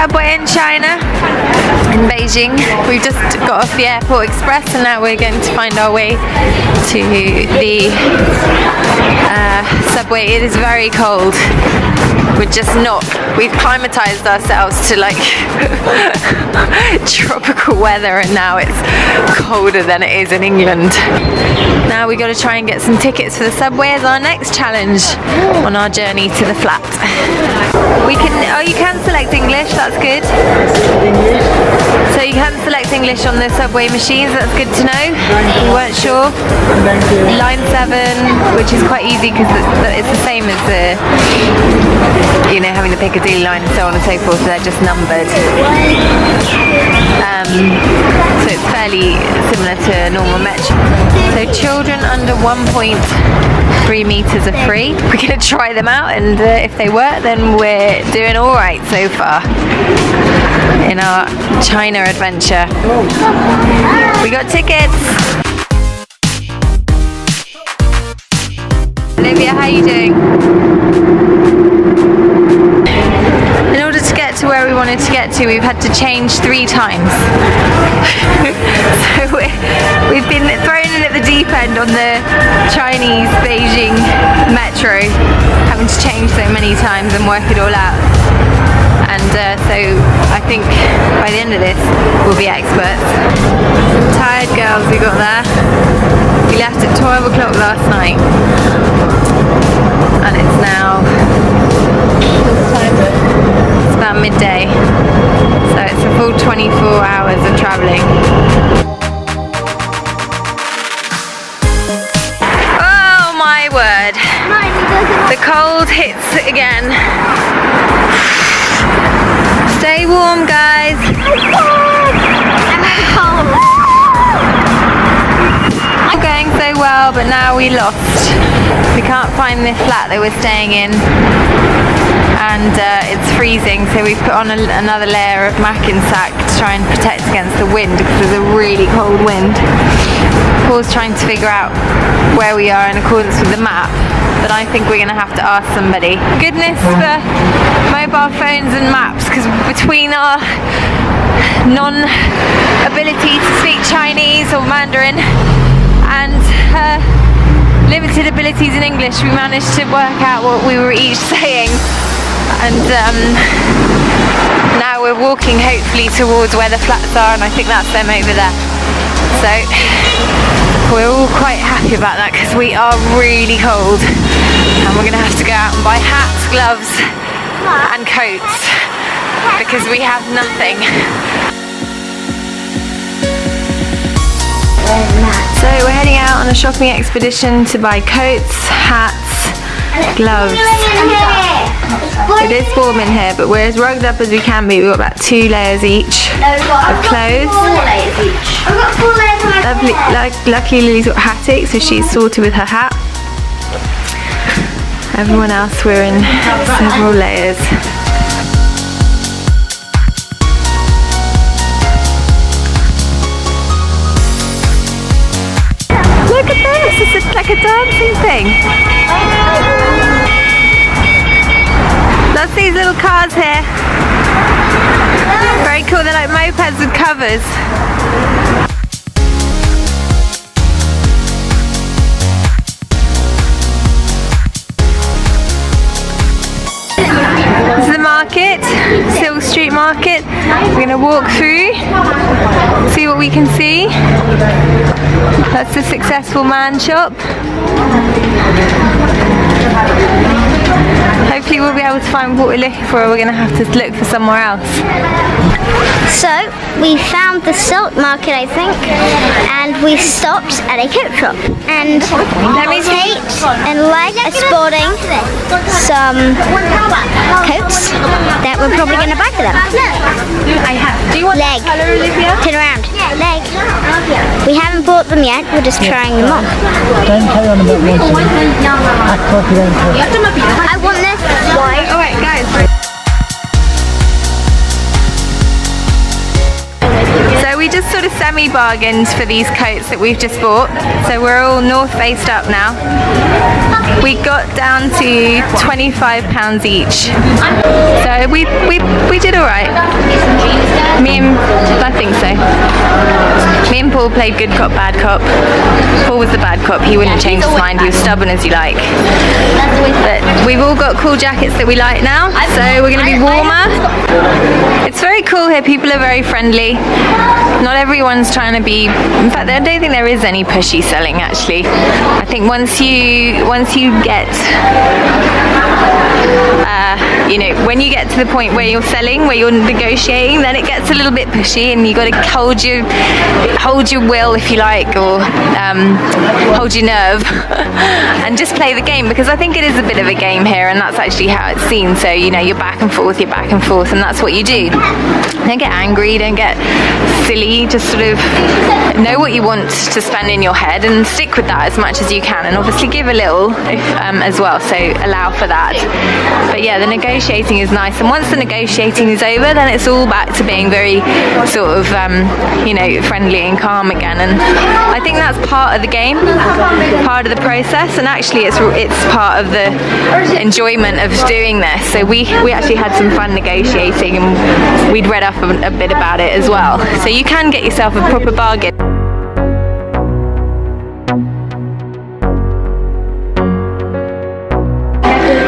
subway in China, in Beijing. We've just got off the airport express and now we're going to find our way to the subway. It is very cold. We've climatized ourselves to like tropical weather and now it's colder than it is in England. Now we got to try and get some tickets for the subway as our next challenge on our journey to the flat. You can select English, that's good. So you can select English on the subway machines, that's good to know. We weren't sure. Line 7, which is quite easy because it's the same as the, having the Piccadilly line and so on and so forth, so they're just numbered. So it's fairly similar to normal metro. So children under 1.3 meters are free. We're going to try them out, and if they work, then we're doing all right so far in our China adventure. We got tickets. Olivia, how are you doing? In order to get to where we wanted to get to, we've had to change 3 times. So we've been thrown in at the deep end on the Chinese Beijing metro, having to change so many times and work it all out. And so I think by the end of this, we'll be experts. Some tired girls we got there. We left at 12 o'clock last night. And it's now, it's about midday. So it's a full 24 hours of travelling. Oh my word. The cold hits again. Stay warm, guys. Not going so well, but now we lost. We can't find this flat that we're staying in, and it's freezing, so we've put on another layer of mackin sack to try and protect against the wind because there's a really cold wind. Paul's trying to figure out where we are in accordance with the map, but I think we're going to have to ask somebody. Goodness for mobile phones and maps, because between our non-ability to speak Chinese or Mandarin and her limited abilities in English, we managed to work out what we were each saying, and now we're walking hopefully towards where the flats are, and I think that's them over there. So we're all quite happy about that because we are really cold and we're going to have to go out and buy hats, gloves and coats because we have nothing. So we're heading out on a shopping expedition to buy coats, hats, gloves. It is warm in here, but we're as rugged up as we can be. We've got about 2 layers each of clothes. Luckily Lily's got hatic, so she's sorted with her hat. Everyone else, we're in several layers. Look at this, it's like a dancing thing. Lots of these little cars here. Very cool, they're like mopeds with covers. This is the market, Silk Street Market. We're going to walk through, see what we can see. That's the Successful Man shop. Hopefully we'll be able to find what we're looking for, or we're going to have to look for somewhere else. So, we found the silk market, I think, and we stopped at a coat shop. And Kate and Leg are sporting some coats that we're probably going to buy for them. Do you want Leg. colour, Olivia? Turn around. Leg. We haven't bought them yet, we're just trying them on. Don't carry on about wanting. Act like you don't care. I want this. Why? Alright guys. So So we just sort of semi-bargained for these coats that we've just bought. So we're all north-faced up now. We got down to £25 each. So we did all right. I think so. Me and Paul played good cop, bad cop. Paul was the bad cop. He wouldn't change his mind. He was stubborn as you like. But we've all got cool jackets that we like now. So we're going to be warmer. It's very cool here. People are very friendly. Not everyone's trying to be. In fact, I don't think there is any pushy selling. Actually, I think once you get. When you get to the point where you're selling, where you're negotiating, then it gets a little bit pushy, and you got to hold your will, if you like, or hold your nerve, and just play the game, because I think it is a bit of a game here, and that's actually how it's seen. So you're back and forth, and that's what you do. Don't get angry, don't get silly. Just sort of know what you want to spend in your head and stick with that as much as you can, and obviously give a little as well. So allow for that. But yeah, the negotiating is nice, and once the negotiating is over, then it's all back to being very sort of friendly and calm again. And I think that's part of the game, part of the process, and actually it's part of the enjoyment of doing this. So we actually had some fun negotiating, and we'd read up a bit about it as well. So you can get yourself a proper bargain.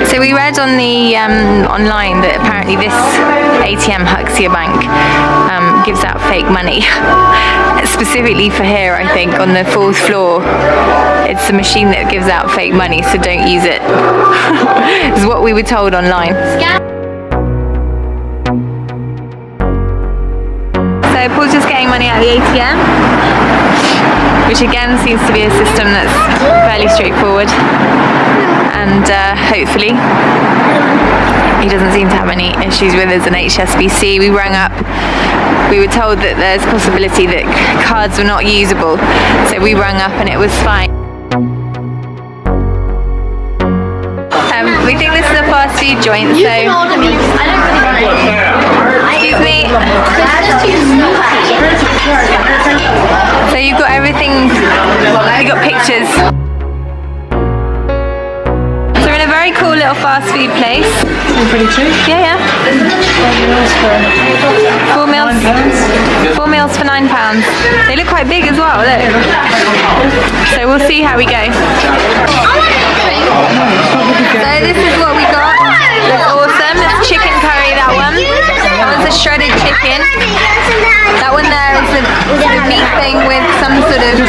So we read on the online that apparently this ATM, Huxia Bank, gives out fake money. Specifically for here, I think, on the 4th floor. It's a machine that gives out fake money, so don't use it. Is what we were told online. So Paul's just getting money out of the ATM, which again seems to be a system that's fairly straightforward. And hopefully he doesn't seem to have any issues with us in HSBC. We rang up, we were told that there's a possibility that cards were not usable, so we rang up and it was fine. We think this is a fast food joint, so excuse me. So you've got everything, you've got pictures. Very cool little fast food place. Pretty cheap. Yeah. 4 meals. 4 meals for £9. They look quite big as well, look. So we'll see how we go. So this is what we got. It's awesome. It's chicken curry, that one. That one's a shredded chicken. That one there is a meat thing with some sort of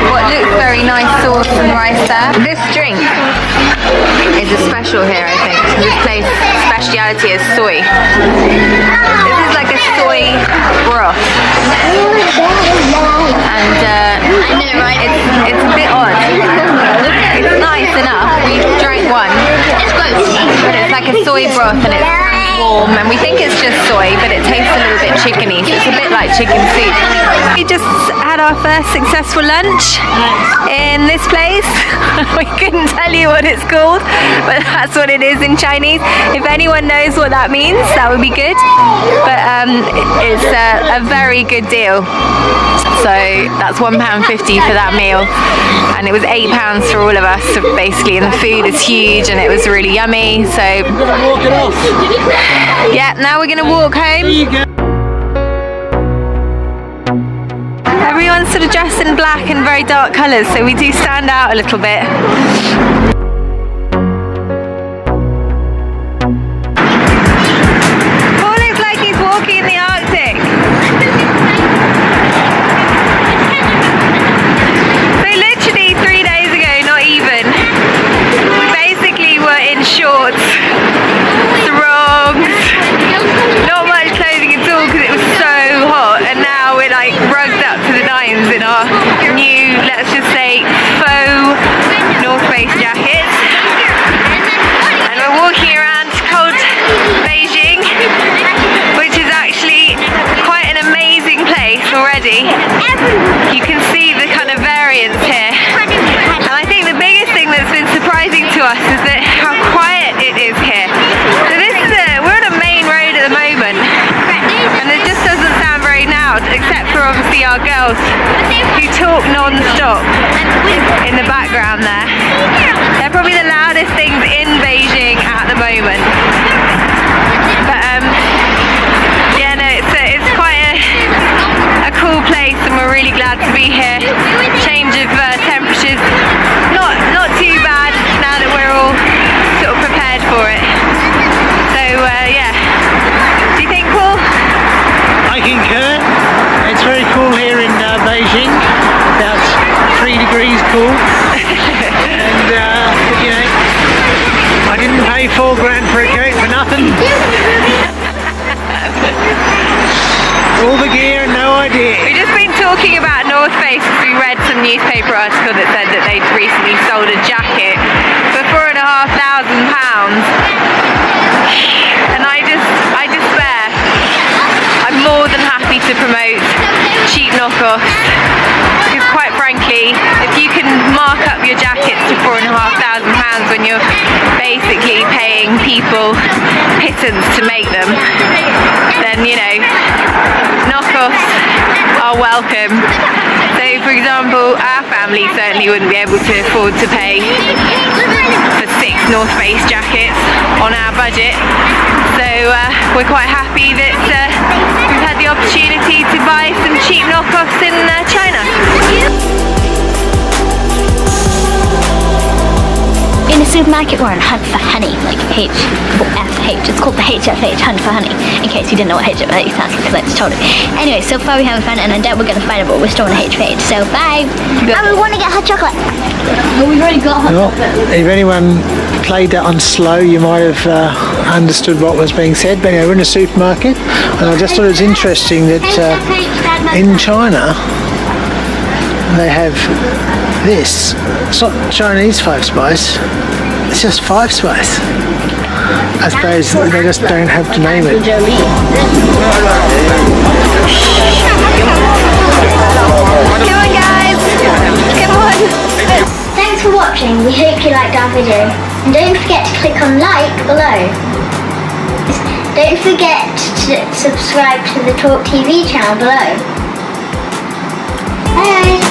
what looks very nice sauce and rice there. This drink is a special here, I think. This place speciality is soy. This is like a soy broth, and it's a bit odd. It's nice enough. We drank one, but it's like a soy broth, and it's warm, and we think it's just soy, but it tastes a little bit chickeny, so it's a bit like chicken soup. We just had our first successful lunch in this place. We couldn't tell you what it's called, but that's what it is in Chinese. If anyone knows what that means, that would be good. But it's a very good deal. So that's £1.50 for that meal, and it was £8 for all of us, basically. And the food is huge, and it was really yummy. So yeah, now we're gonna walk home. Everyone's sort of dressed in black and very dark colours, so we do stand out a little bit. Paul looks like he's walking in the Arctic. So literally 3 days ago, not even, we basically were in shorts, throngs, not much clothing at all because it was so hot, and now we're like rugged up to the nines in our new, let's just say, faux North Face jackets, and we're walking around cold Beijing, which is actually quite an amazing place already. You can see the kind of variance here, and I think the biggest thing that's been surprising to us is that how quiet it is here. So this is we're on a main road at the moment, and it just doesn't sound very loud, except for obviously our girls who talk non-stop in the background there. They're probably the loudest things in Beijing at the moment. But yeah, no, it's quite a cool place, and we're really glad to be here. Change of temperatures, not too bad now that we're all sort of prepared for it. So yeah, do you think, Paul? I concur. It's very cool here in Beijing. About 3 degrees cool. And you know, I didn't pay $4 grand for a coat for nothing. All the gear, no idea. We've just been talking about North Face as we read some newspaper article that said that they'd recently sold a jacket for £4,500, and I despair. I'm more than happy to promote cheap knockoffs, because quite frankly, if you can mark up your jackets to £4,500 when you're basically paying people pittance to make them, then you know, knockoffs are welcome. So for example, our family certainly wouldn't be able to afford to pay for 6 North Face jackets on our budget, so we're quite happy that we've had the opportunity to buy some cheap knockoffs in China. In the supermarket, we're on hunt for honey, like HFH. It's called the HFH, hunt for honey, in case you didn't know what HFH sounds like, because I just told it. Anyway, so far we haven't found it, and I doubt we're going to find it, but we're still on HFH, so bye! And we want to get hot chocolate. Oh, we've already got hot chocolate. If anyone played that on slow, you might have understood what was being said. But anyway, we're in a supermarket, and I just thought it was interesting that in China they have this. It's not Chinese 5 spice, it's just 5 spice. I suppose they just don't have to name it. Come on guys! Come on! Thanks for watching, we hope you liked our video. And don't forget to click on like below. Don't forget to subscribe to the TaawkTV channel below. Bye!